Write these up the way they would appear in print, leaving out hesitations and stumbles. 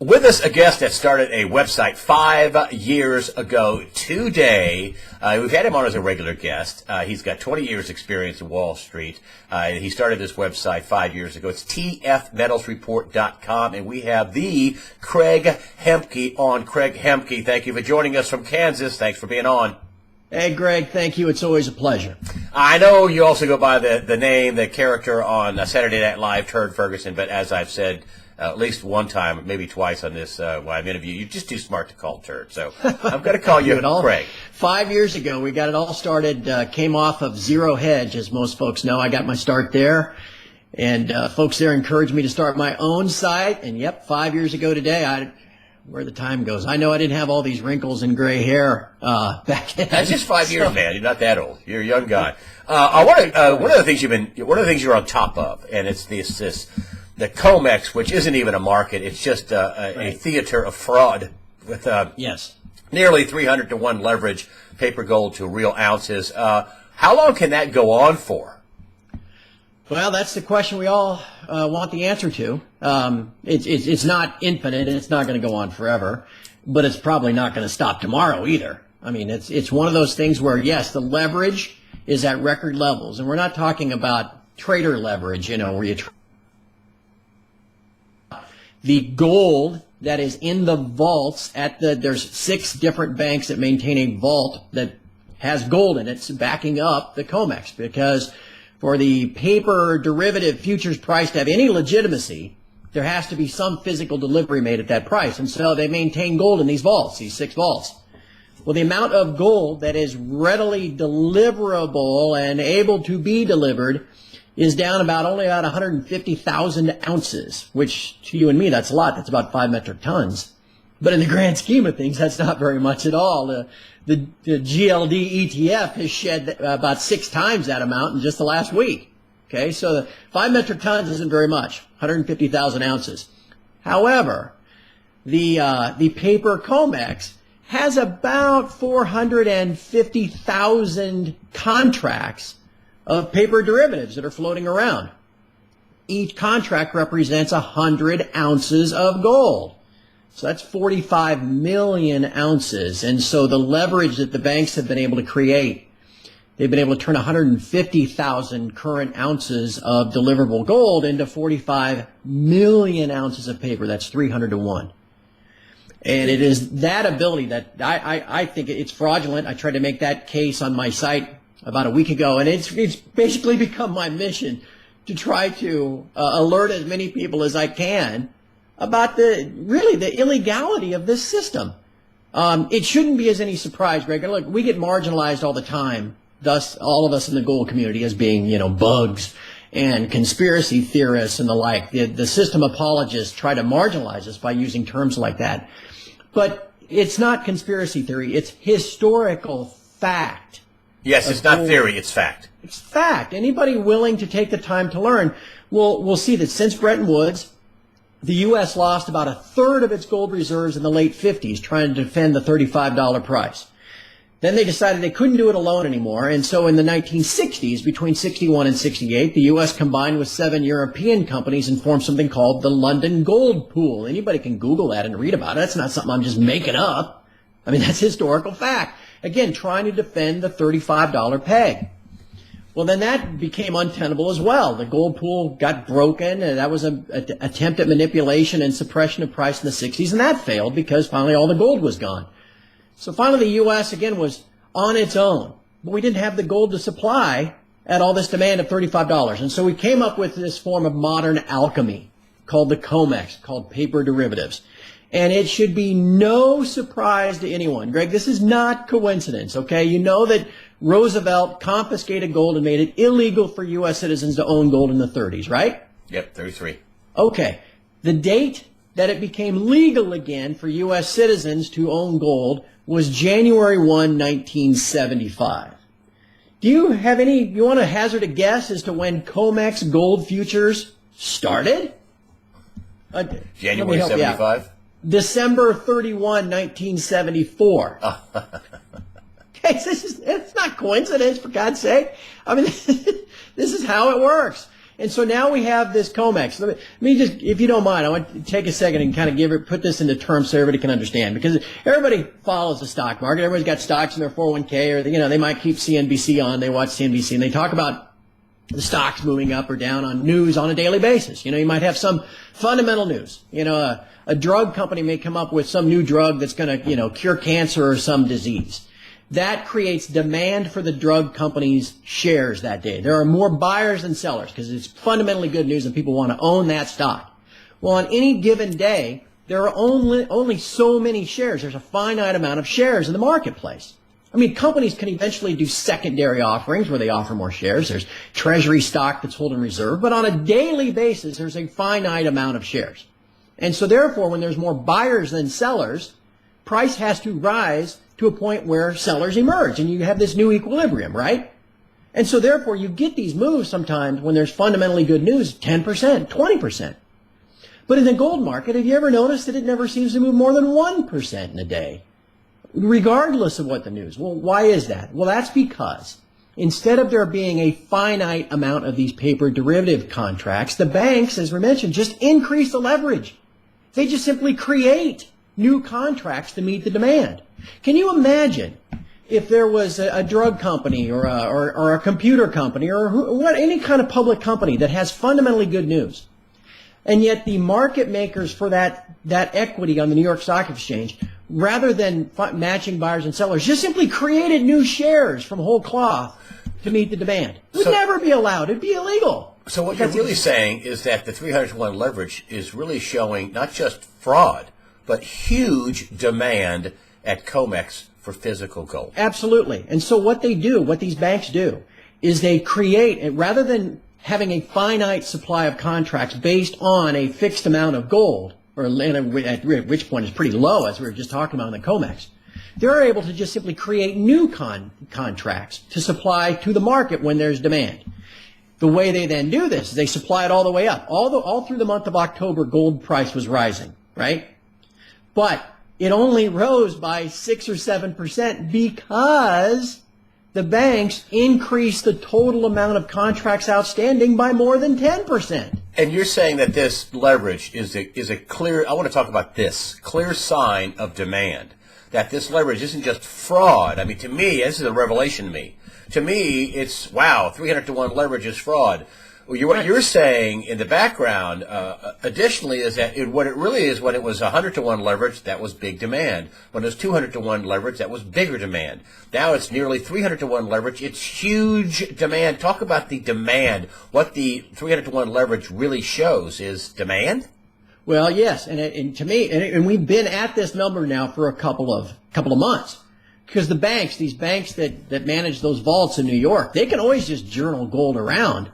With us, a guest that started a website 5 years ago today. We've had him on as a regular guest. He's got 20 years experience in Wall Street. He started this website 5 years ago. It's tfmetallsreport.com, and we have the Craig Hemke on. Craig Hemke, thank you for joining us from Kansas. Thanks for being on. Hey, Greg, thank you. It's always a pleasure. I know you also go by the name, the character on Saturday Night Live, Turd Ferguson, but as I've said at least one time, maybe twice on this live interview, you're just too smart to call Turd. So I'm going to call you Craig. 5 years ago, we got it all started, came off of Zero Hedge, as most folks know. I got my start there, and folks there encouraged me to start my own site. And, yep, 5 years ago today, where the time goes. I know I didn't have all these wrinkles and gray hair back then. That's just 5 years, man. You're not that old. You're a young guy. One of the things you're on top of, and it's the COMEX, which isn't even a market. It's just a theater of fraud with nearly 300 to 1 leverage, paper gold to real ounces. How long can that go on for? Well, that's the question we all want the answer to. It's not infinite, and it's not going to go on forever, but it's probably not going to stop tomorrow either. I mean, it's one of those things where, yes, the leverage is at record levels, and we're not talking about trader leverage, where you the gold that is in the vaults there's 6 different banks that maintain a vault that has gold in it, it's backing up the COMEX, because for the paper derivative futures price to have any legitimacy, there has to be some physical delivery made at that price. And so they maintain gold in these vaults, these 6 vaults. Well, the amount of gold that is readily deliverable and able to be delivered is down only about 150,000 ounces, which to you and me, that's a lot. That's about 5 metric tons. But in the grand scheme of things, that's not very much at all. The GLD ETF has shed about 6 times that amount in just the last week. Okay, so the 5 metric tons isn't very much, 150,000 ounces. However, the paper COMEX has about 450,000 contracts of paper derivatives that are floating around. Each contract represents 100 ounces of gold. So that's 45 million ounces. And so the leverage that the banks have been able to create, they've been able to turn 150,000 current ounces of deliverable gold into 45 million ounces of paper. That's 300 to 1. And it is that ability that I think it's fraudulent. I tried to make that case on my site about a week ago, and it's basically become my mission to try to alert as many people as I can about the illegality of this system. It shouldn't be as any surprise, Greg. Look, we get marginalized all the time, thus all of us in the gold community as being, bugs and conspiracy theorists and the like. The system apologists try to marginalize us by using terms like that. But it's not conspiracy theory. It's historical fact. Yes, it's not theory, it's fact. It's fact. Anybody willing to take the time to learn will see that since Bretton Woods, the U.S. lost about 1/3 of its gold reserves in the late 50s trying to defend the $35 price. Then they decided they couldn't do it alone anymore, and so in the 1960s, between 61 and 68, the U.S. combined with 7 European companies and formed something called the London Gold Pool. Anybody can Google that and read about it. That's not something I'm just making up. I mean, that's historical fact. Again, trying to defend the $35 peg. Well, then that became untenable as well. The gold pool got broken, and that was an attempt at manipulation and suppression of price in the 60s, and that failed because finally all the gold was gone. So finally the U.S. again was on its own, but we didn't have the gold to supply at all this demand of $35. And so we came up with this form of modern alchemy called the COMEX, called paper derivatives. And it should be no surprise to anyone. Greg, this is not coincidence, okay? You know that Roosevelt confiscated gold and made it illegal for U.S. citizens to own gold in the 30s, right? Yep, 33. Okay. The date that it became legal again for U.S. citizens to own gold was January 1, 1975. Do you want to hazard a guess as to when COMEX gold futures started? January 75? December 31, 1974. Okay, it's not coincidence, for God's sake. I mean, this is how it works. And so now we have this COMEX. Let me just, if you don't mind, I want to take a second and kind of put this into terms so everybody can understand. Because everybody follows the stock market. Everybody's got stocks in their 401k, or they might keep CNBC on. They watch CNBC and they talk about the stocks moving up or down on news on a daily basis. You might have some fundamental news. A drug company may come up with some new drug that's going to, cure cancer or some disease. That creates demand for the drug company's shares that day. There are more buyers than sellers because it's fundamentally good news and people want to own that stock. Well, on any given day, there are only so many shares. There's a finite amount of shares in the marketplace. I mean, companies can eventually do secondary offerings where they offer more shares. There's treasury stock that's held in reserve. But on a daily basis, there's a finite amount of shares. And so therefore, when there's more buyers than sellers, price has to rise to a point where sellers emerge and you have this new equilibrium, right? And so therefore you get these moves sometimes when there's fundamentally good news, 10%, 20%. But in the gold market, have you ever noticed that it never seems to move more than 1% in a day, regardless of what the news? Well, why is that? Well, that's because instead of there being a finite amount of these paper derivative contracts, the banks, as we mentioned, just increase the leverage. They just simply create new contracts to meet the demand. Can you imagine if there was a drug company or a computer company or any kind of public company that has fundamentally good news, and yet the market makers for that equity on the New York Stock Exchange, rather than matching buyers and sellers, just simply created new shares from whole cloth to meet the demand? It would never be allowed. It'd be illegal. So what you're really saying is that the 300-to-1 leverage is really showing not just fraud, but huge demand at COMEX for physical gold. Absolutely. And so what these banks do, is they create, rather than having a finite supply of contracts based on a fixed amount of gold, or at which point is pretty low, as we were just talking about in the COMEX, they're able to just simply create new contracts to supply to the market when there's demand. The way they then do this is they supply it all the way up. All through the month of October, gold price was rising, right? But it only rose by 6 or 7% because the banks increased the total amount of contracts outstanding by more than 10%. And you're saying that this leverage is a clear, I want to talk about this, clear sign of demand. That this leverage isn't just fraud. I mean, to me, this is a revelation to me. To me, it's, wow, 300-to-1 leverage is fraud. What you're saying in the background, additionally, is that what it really is, when it was 100-to-1 leverage, that was big demand. When it was 200-to-1 leverage, that was bigger demand. Now it's nearly 300-to-1 leverage. It's huge demand. Talk about the demand. What the 300-to-1 leverage really shows is demand? Well, yes, and to me, and we've been at this number now for a couple of months, because the banks, these banks that manage those vaults in New York, they can always just journal gold around.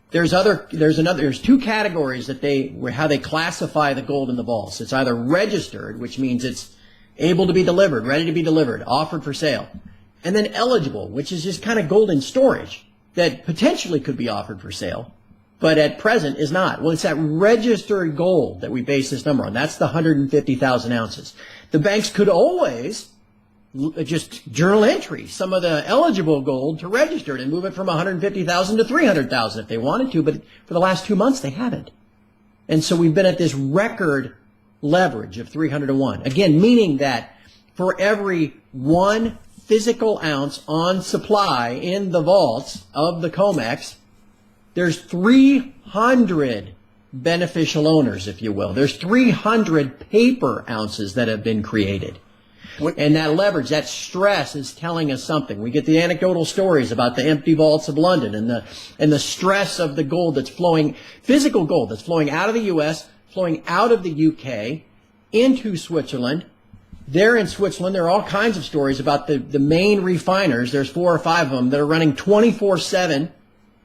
There's two categories how they classify the gold in the vaults. It's either registered, which means it's able to be delivered, ready to be delivered, offered for sale, and then eligible, which is just kind of gold in storage that potentially could be offered for sale, but at present is not. Well, it's that registered gold that we base this number on. That's the 150,000 ounces. The banks could always just journal entry some of the eligible gold to registered and move it from 150,000 to 300,000 if they wanted to, but for the last 2 months they haven't. And so we've been at this record leverage of 300-to-1. Again, meaning that for every 1 physical ounce on supply in the vaults of the COMEX, there's 300 beneficial owners, if you will. There's 300 paper ounces that have been created. And that leverage, that stress is telling us something. We get the anecdotal stories about the empty vaults of London and the stress of the gold that's flowing, physical gold that's flowing out of the U.S., flowing out of the UK into Switzerland. There in Switzerland, there are all kinds of stories about the main refiners. There's 4 or 5 of them that are running 24/7,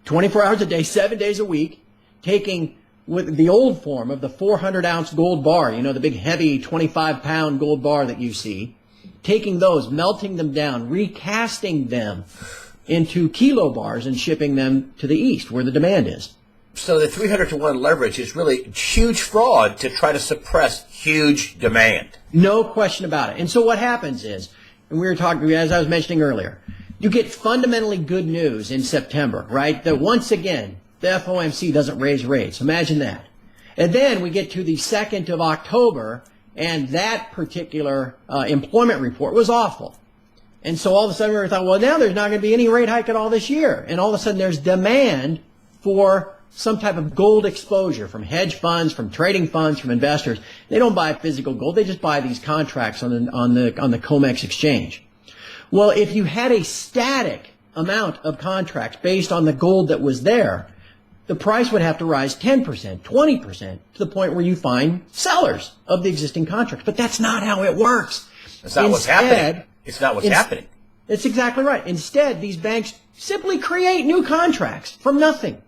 24 hours a day, 7 days a week, taking with the old form of the 400-ounce gold bar, the big heavy 25-pound gold bar that you see, taking those, melting them down, recasting them into kilo bars and shipping them to the east where the demand is. So the 300-to-1 leverage is really huge fraud to try to suppress huge demand. No question about it. And so what happens is, and we were talking, as I was mentioning earlier, you get fundamentally good news in September, right? That once again, the FOMC doesn't raise rates. Imagine that. And then we get to the 2nd of October, and that particular employment report was awful. And so all of a sudden we thought, well, now there's not going to be any rate hike at all this year. And all of a sudden there's demand for some type of gold exposure from hedge funds, from trading funds, from investors. They don't buy physical gold. They just buy these contracts on the COMEX exchange. Well, if you had a static amount of contracts based on the gold that was there, the price would have to rise 10%, 20% to the point where you find sellers of the existing contracts. But that's not how it works. That's not what's happening. It's not what's happening. That's exactly right. Instead, these banks simply create new contracts from nothing.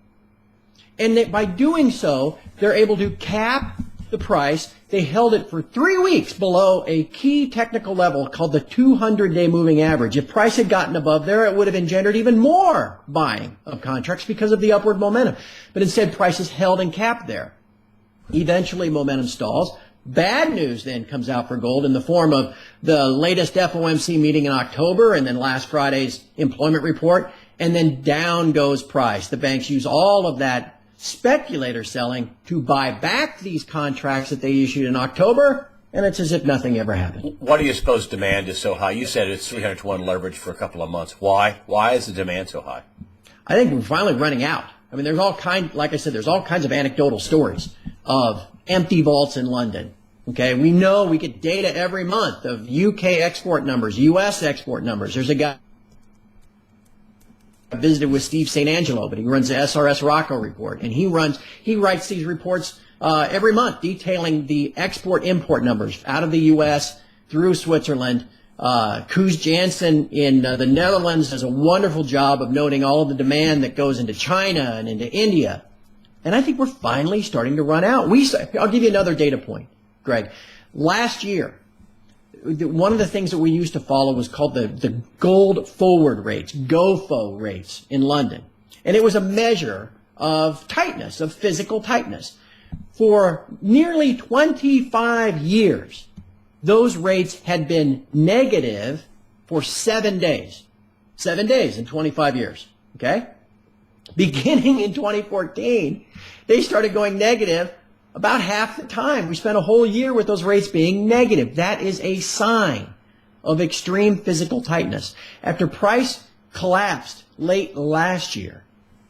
And by doing so, they're able to cap the price. They held it for 3 weeks below a key technical level called the 200-day moving average. If price had gotten above there, it would have engendered even more buying of contracts because of the upward momentum. But instead, prices held and capped there. Eventually, momentum stalls. Bad news then comes out for gold in the form of the latest FOMC meeting in October and then last Friday's employment report. And then down goes price. The banks use all of that speculator selling to buy back these contracts that they issued in October, and it's as if nothing ever happened. Why do you suppose demand is so high? You said it's 300 to 1 leverage for a couple of months. Why? Why is the demand so high? I think we're finally running out. I mean, like I said, there's all kinds of anecdotal stories of empty vaults in London. Okay, we know we get data every month of UK export numbers, US export numbers. There's a guy I visited with Steve St. Angelo, but he runs the SRS Rocco report, and he writes these reports every month detailing the export-import numbers out of the U.S. through Switzerland. Koos Jansen in the Netherlands does a wonderful job of noting all of the demand that goes into China and into India. And I think we're finally starting to run out. I'll give you another data point, Greg. Last year, one of the things that we used to follow was called the gold forward rates, GOFO rates in London. And it was a measure of tightness, of physical tightness. For nearly 25 years, those rates had been negative for 7 days. 7 days in 25 years, okay? Beginning in 2014, they started going negative about half the time. We spent a whole year with those rates being negative. That is a sign of extreme physical tightness. After price collapsed late last year,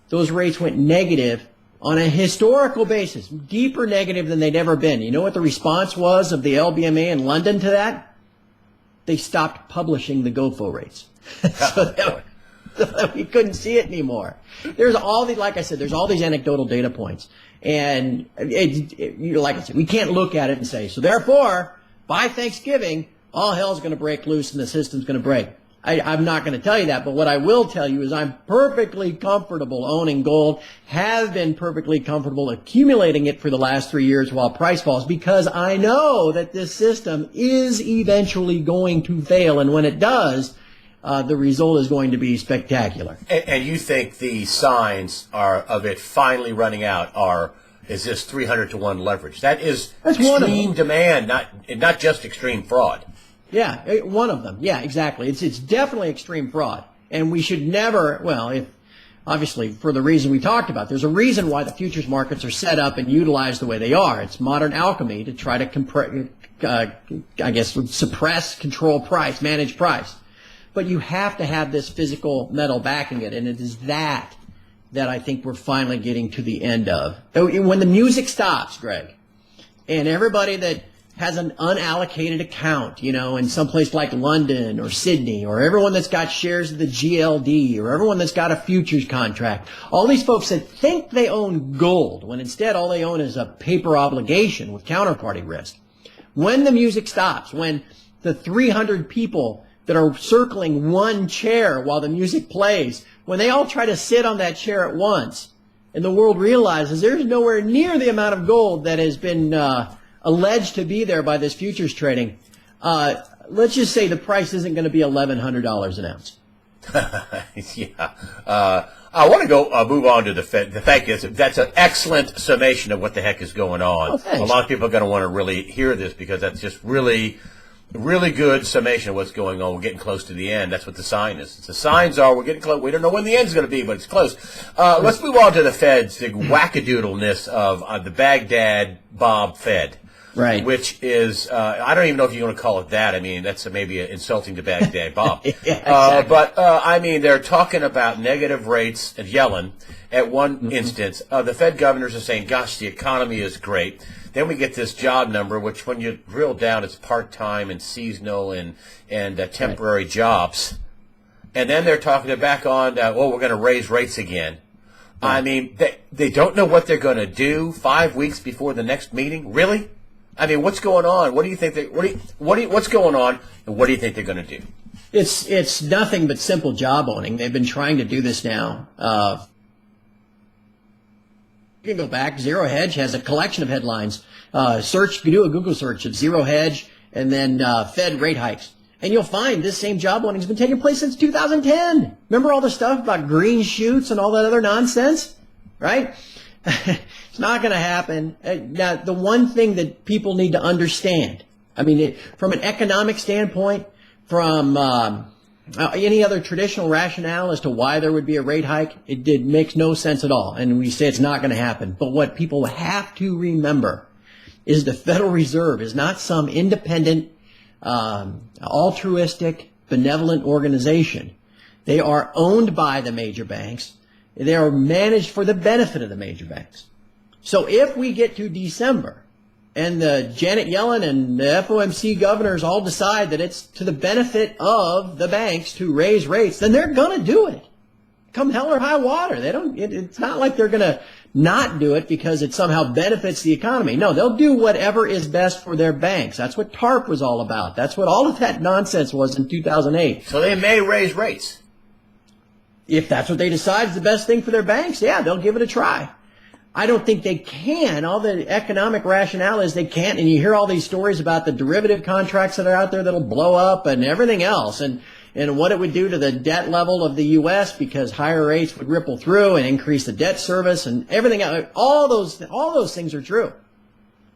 those rates went negative on a historical basis, deeper negative than they'd ever been. You know what the response was of the LBMA in London to that? They stopped publishing the GOFO rates. so we couldn't see it anymore. There's all these, like I said, there's all these anecdotal data points. And like I said, we can't look at it and say, so therefore, by Thanksgiving, all hell's going to break loose and the system's going to break. I'm not going to tell you that, but what I will tell you is I'm perfectly comfortable owning gold, have been perfectly comfortable accumulating it for the last 3 years while price falls, because I know that this system is eventually going to fail, and when it does, the result is going to be spectacular. And you think the signs of it finally running out is this 300 to 1 leverage? That's extreme demand, not just extreme fraud. Yeah, one of them. Yeah, exactly. It's definitely extreme fraud. And we should never, obviously for the reason we talked about, there's a reason why the futures markets are set up and utilized the way they are. It's modern alchemy to try to suppress, control price, manage price. But you have to have this physical metal backing it, and it is that I think we're finally getting to the end of. When the music stops, Greg, and everybody that has an unallocated account, in some place like London or Sydney, or everyone that's got shares of the GLD, or everyone that's got a futures contract, all these folks that think they own gold, when instead all they own is a paper obligation with counterparty risk. When the music stops, when the 300 people that are circling one chair while the music plays, when they all try to sit on that chair at once, and the world realizes there's nowhere near the amount of gold that has been alleged to be there by this futures trading, let's just say the price isn't going to be $1,100 an ounce. Yeah. I want to go move on to the Fed. The fact is, that's an excellent summation of what the heck is going on. Oh, thanks. A lot of people are going to want to really hear this because that's just really really good summation of what's going on. We're getting close to the end. That's what the sign is. The signs are we're getting close. We don't know when the end's going to be, but it's close. Let's move on to the Fed's the wackadoodleness of the Baghdad Bob Fed. Right. Which is, I don't even know if you want to call it that. I mean, that's maybe insulting to Baghdad Bob. Yeah, exactly. But, I mean, they're talking about negative rates at Yellen at one instance. The Fed governors are saying, gosh, the economy is great. Then we get this job number, which when you drill down, it's part-time and seasonal and temporary jobs. And then they're talking back on, we're going to raise rates again. I mean, they don't know what they're going to do 5 weeks before the next meeting? Really? I mean, what's going on? What do you think? What's going on, and what do you think they're going to do? It's nothing but simple job owning. They've been trying to do this now. You can go back. Zero Hedge has a collection of headlines. You do a Google search of Zero Hedge and then Fed rate hikes, and you'll find this same job owning has been taking place since 2010. Remember all the stuff about green shoots and all that other nonsense, right? It's not going to happen. Now, the one thing that people need to understand, I mean, from an economic standpoint, from any other traditional rationale as to why there would be a rate hike, it makes no sense at all. And we say it's not going to happen. But what people have to remember is the Federal Reserve is not some independent, altruistic, benevolent organization. They are owned by the major banks. They are managed for the benefit of the major banks. So if we get to December and the Janet Yellen and the FOMC governors all decide that it's to the benefit of the banks to raise rates, then they're going to do it. Come hell or high water. It's not like they're going to not do it because it somehow benefits the economy. No, they'll do whatever is best for their banks. That's what TARP was all about. That's what all of that nonsense was in 2008. So they may raise rates. If that's what they decide is the best thing for their banks, yeah, they'll give it a try. I don't think they can. All the economic rationale is they can't. And you hear all these stories about the derivative contracts that are out there that'll blow up and everything else. And what it would do to the debt level of the U.S. because higher rates would ripple through and increase the debt service and everything else. All those things are true.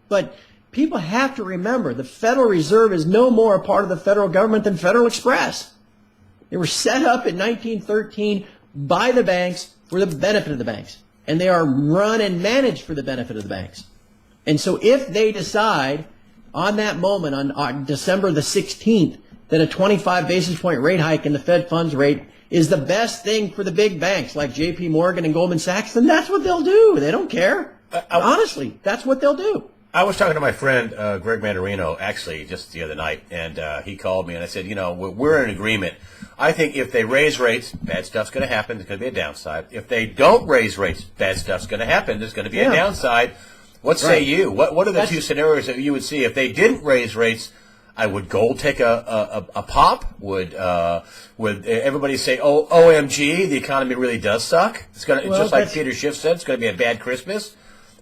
But people have to remember the Federal Reserve is no more a part of the federal government than Federal Express. They were set up in 1913 by the banks for the benefit of the banks. And they are run and managed for the benefit of the banks. And so if they decide on that moment, on December the 16th, that a 25 basis point rate hike in the Fed funds rate is the best thing for the big banks like JP Morgan and Goldman Sachs, then that's what they'll do. They don't care. Honestly, that's what they'll do. I was talking to my friend Greg Mandarino actually just the other night, and he called me and I said, we're in agreement. I think if they raise rates, bad stuff's going to happen. There's going to be a downside. If they don't raise rates, bad stuff's going to happen. There's going to be a downside. What say you? What are the two scenarios that you would see if they didn't raise rates? Would gold take a pop? Would everybody say, "Oh, OMG, the economy really does suck"? It's going to just like Peter Schiff said, it's going to be a bad Christmas.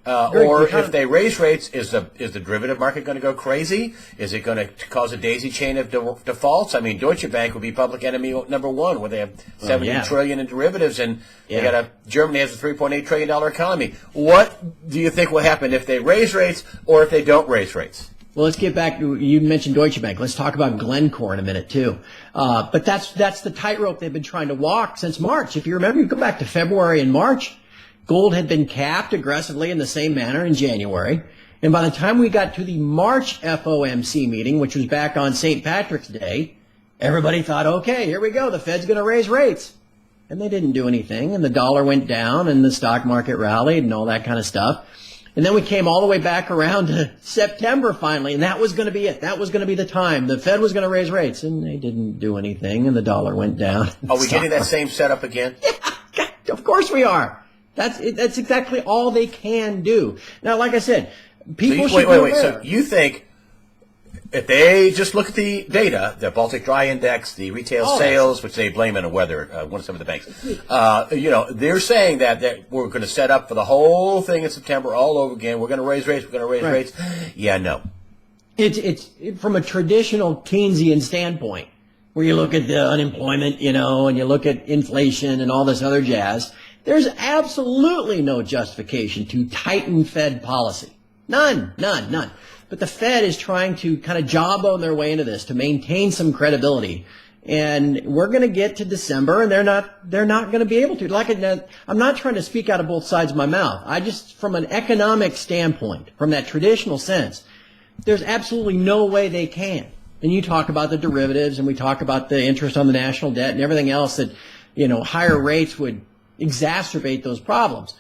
Or if they raise rates, is the derivative market going to go crazy? Is it going to cause a daisy chain of defaults? I mean, Deutsche Bank would be public enemy number one, where they have $70 trillion in derivatives, and Germany has a $3.8 trillion economy. What do you think will happen if they raise rates or if they don't raise rates? Well, let's get back to, you mentioned Deutsche Bank. Let's talk about Glencore in a minute, too. But that's the tightrope they've been trying to walk since March. If you remember, you go back to February and March. Gold had been capped aggressively in the same manner in January. And by the time we got to the March FOMC meeting, which was back on St. Patrick's Day, everybody thought, okay, here we go. The Fed's going to raise rates. And they didn't do anything. And the dollar went down and the stock market rallied and all that kind of stuff. And then we came all the way back around to September finally. And that was going to be it. That was going to be the time. The Fed was going to raise rates. And they didn't do anything. And the dollar went down. Are we getting that same setup again? Yeah, of course we are. That's exactly all they can do. Now, like I said, people should wait. So you think if they just look at the data, the Baltic Dry Index, the retail sales, which they blame on weather, one of some of the banks, they're saying that we're going to set up for the whole thing in September all over again. We're going to raise rates. We're going to raise rates. Yeah, no. It's from a traditional Keynesian standpoint, where you look at the unemployment, and you look at inflation and all this other jazz. There's absolutely no justification to tighten Fed policy. None. But the Fed is trying to kind of jawbone their way into this to maintain some credibility. And we're going to get to December, and they're not going to be able to. I'm not trying to speak out of both sides of my mouth. I just, from an economic standpoint, from that traditional sense, there's absolutely no way they can. And you talk about the derivatives, and we talk about the interest on the national debt and everything else that, higher rates would exacerbate those problems.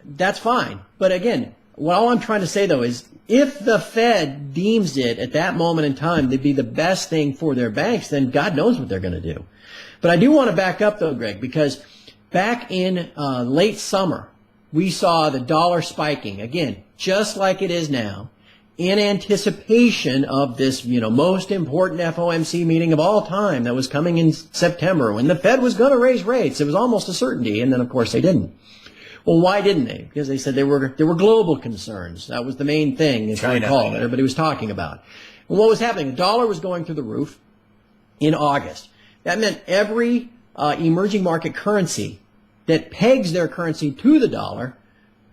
That's fine. But again, all I'm trying to say, though, is if the Fed deems it at that moment in time to be the best thing for their banks, then God knows what they're going to do. But I do want to back up, though, Greg, because back in late summer, we saw the dollar spiking, again, just like it is now, in anticipation of this, most important FOMC meeting of all time that was coming in September when the Fed was going to raise rates. It was almost a certainty, and then, of course, they didn't. Well, why didn't they? Because they said there were global concerns. That was the main thing, as you recall, that everybody was talking about. And what was happening? The dollar was going through the roof in August. That meant every emerging market currency that pegs their currency to the dollar,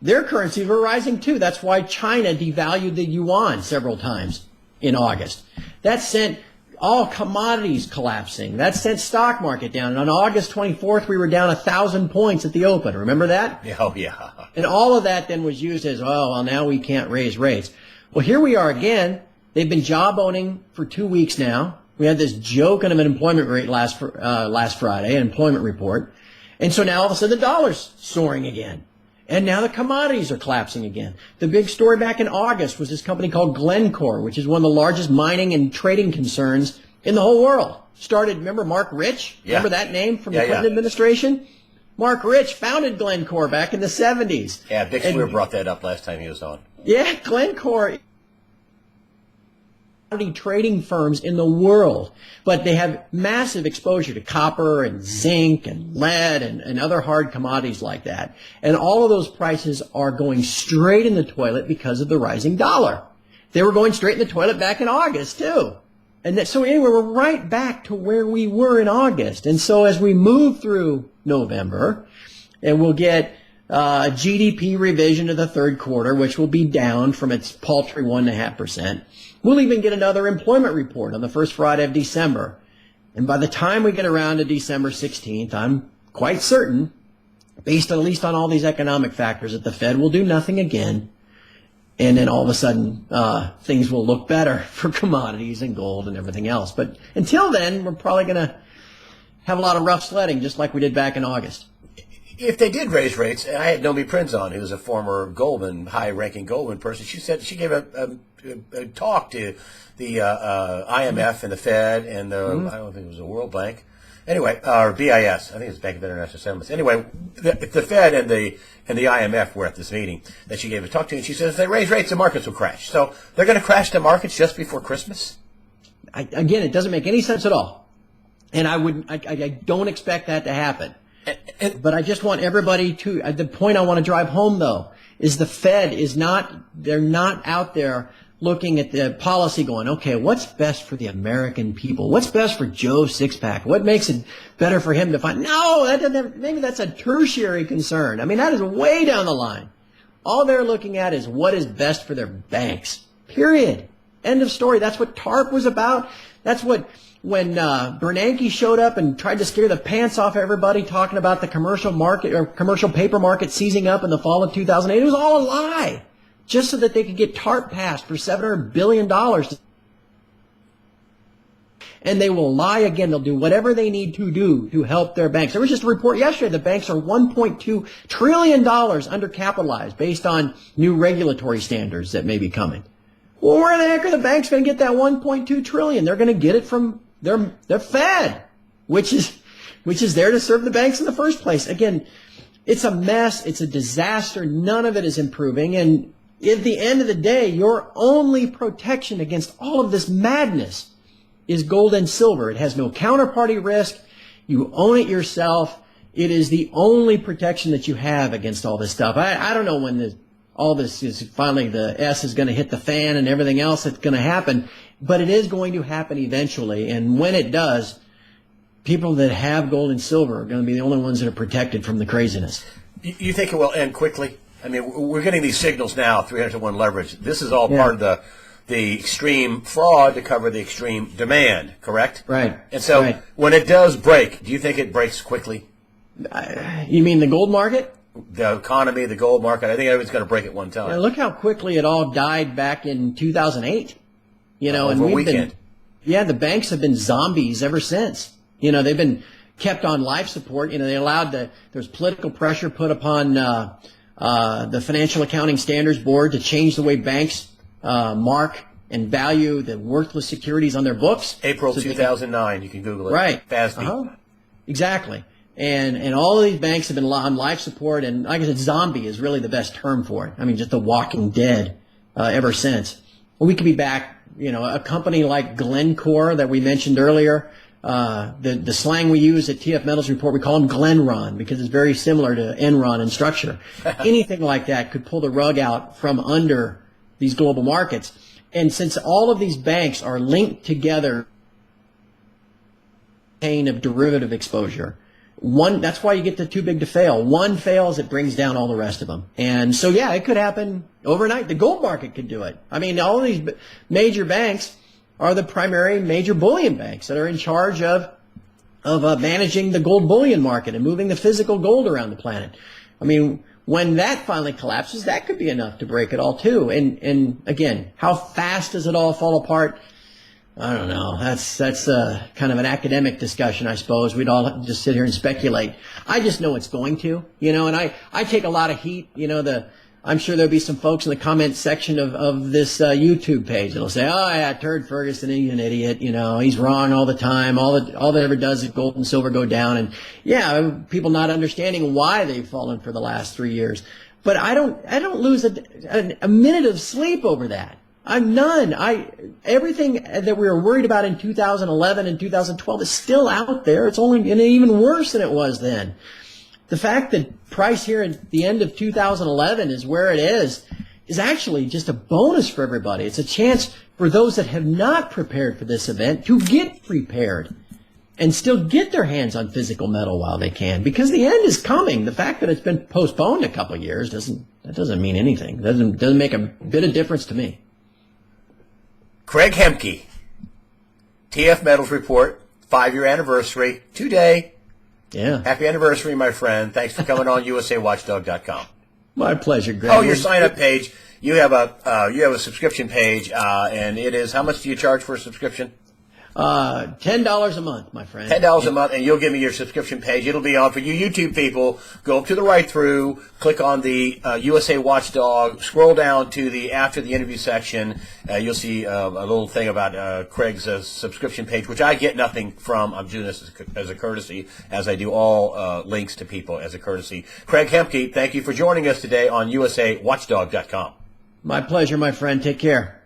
their currencies were rising too. That's why China devalued the yuan several times in August. That sent all commodities collapsing. That sent stock market down. And on August 24th, we were down 1,000 points at the open. Remember that? Oh, yeah. And all of that then was used as, now we can't raise rates. Well, here we are again. They've been jawboning for 2 weeks now. We had this joke of an employment rate last Friday, an employment report. And so now all of a sudden the dollar's soaring again. And now the commodities are collapsing again. The big story back in August was this company called Glencore, which is one of the largest mining and trading concerns in the whole world. Remember Mark Rich? Yeah. Remember that name from the Clinton administration? Mark Rich founded Glencore back in the 70s. Yeah, Bixler brought that up last time he was on. Yeah, Glencore trading firms in the world, but they have massive exposure to copper and zinc and lead and other hard commodities like that. And all of those prices are going straight in the toilet because of the rising dollar. They were going straight in the toilet back in August too. And so anyway, we're right back to where we were in August. And so as we move through November, and we'll get a GDP revision of the third quarter, which will be down from its paltry 1.5%. We'll even get another employment report on the first Friday of December. And by the time we get around to December 16th, I'm quite certain, based at least on all these economic factors, that the Fed will do nothing again. And then all of a sudden, things will look better for commodities and gold and everything else. But until then, we're probably going to have a lot of rough sledding, just like we did back in August. If they did raise rates, and I had Nomi Prinzon, who was a former Goldman, high-ranking Goldman person, she said she gave a talk to the IMF and the Fed and the, I don't think it was the World Bank. Anyway, or BIS, I think it's Bank of International Settlements. Anyway, the Fed and the IMF were at this meeting that she gave a talk to, and she said if they raise rates, the markets will crash. So they're going to crash the markets just before Christmas? Again, it doesn't make any sense at all. And I don't expect that to happen. But I just want everybody to, the point I want to drive home, though, is the Fed they're not out there looking at the policy going, okay, what's best for the American people? What's best for Joe Sixpack? What makes it better for him to find? No, maybe that's a tertiary concern. I mean, that is way down the line. All they're looking at is what is best for their banks, period. End of story. That's what TARP was about. That's what, when Bernanke showed up and tried to scare the pants off everybody talking about the commercial market or commercial paper market seizing up in the fall of 2008, it was all a lie. Just so that they could get TARP passed for $700 billion. And they will lie again. They'll do whatever they need to do to help their banks. There was just a report yesterday the banks are $1.2 trillion undercapitalized based on new regulatory standards that may be coming. Well, where the heck are the banks going to get that $1.2 trillion? They're going to get it from their Fed, which is there to serve the banks in the first place. Again, it's a mess. It's a disaster. None of it is improving. And at the end of the day, your only protection against all of this madness is gold and silver. It has no counterparty risk. You own it yourself. It is the only protection that you have against all this stuff. I don't know when all this is finally the S is going to hit the fan and everything else that's going to happen, but it is going to happen eventually. And when it does, people that have gold and silver are going to be the only ones that are protected from the craziness. You think it will end quickly? I mean, we're getting these signals now, 300-to-1 leverage. This is all part of the extreme fraud to cover the extreme demand, correct? Right. And so right. when it does break, do you think it breaks quickly? You mean the gold market? The economy, the gold market, I think everyone's going to break at one time. Yeah, look how quickly it all died back in 2008. And over a weekend. The banks have been zombies ever since. They've been kept on life support. They allowed there's political pressure put upon the Financial Accounting Standards Board to change the way banks mark and value the worthless securities on their books. April 2009, you can Google it. Right. FASB. Exactly. And all of these banks have been on life support, and like I said, zombie is really the best term for it. I mean, just the walking dead ever since. Well, we could be back, a company like Glencore that we mentioned earlier, the slang we use at TF Metals Report, we call them Glenron because it's very similar to Enron in structure. Anything like that could pull the rug out from under these global markets. And since all of these banks are linked together, chain of derivative exposure, that's why you get the too big to fail. One fails, it brings down all the rest of them. And so, it could happen overnight. The gold market could do it. I mean, all these major banks are the primary major bullion banks that are in charge of managing the gold bullion market and moving the physical gold around the planet. I mean, when that finally collapses, that could be enough to break it all too. And again, how fast does it all fall apart? I don't know. That's kind of an academic discussion, I suppose. We'd all just sit here and speculate. I just know it's going to, and I take a lot of heat. I'm sure there'll be some folks in the comment section of this YouTube page that'll say, oh, yeah, Turd Ferguson, he's an idiot. He's wrong all the time. All that ever does is gold and silver go down. And people not understanding why they've fallen for the last 3 years. But I don't lose a minute of sleep over that. I'm none. Everything that we were worried about in 2011 and 2012 is still out there. It's only even worse than it was then. The fact that price here at the end of 2011 is where it is actually just a bonus for everybody. It's a chance for those that have not prepared for this event to get prepared and still get their hands on physical metal while they can, because the end is coming. The fact that it's been postponed a couple of years doesn't mean anything. Doesn't make a bit of difference to me. Craig Hemke, TF Metals Report, 5-year anniversary today. Yeah. Happy anniversary, my friend. Thanks for coming on USAWatchdog.com. My pleasure, Greg. Oh, your sign-up page. You have a subscription page, and it is, how much do you charge for a subscription? $10 a month, my friend. $10 a month, and you'll give me your subscription page. It'll be on for you YouTube people. Go up to the right through, click on the USA Watchdog, scroll down to the after the interview section. You'll see a little thing about Craig's subscription page, which I get nothing from. I'm doing this as a courtesy, as I do all links to people as a courtesy. Craig Hemke, thank you for joining us today on USAWatchdog.com. My pleasure, my friend. Take care.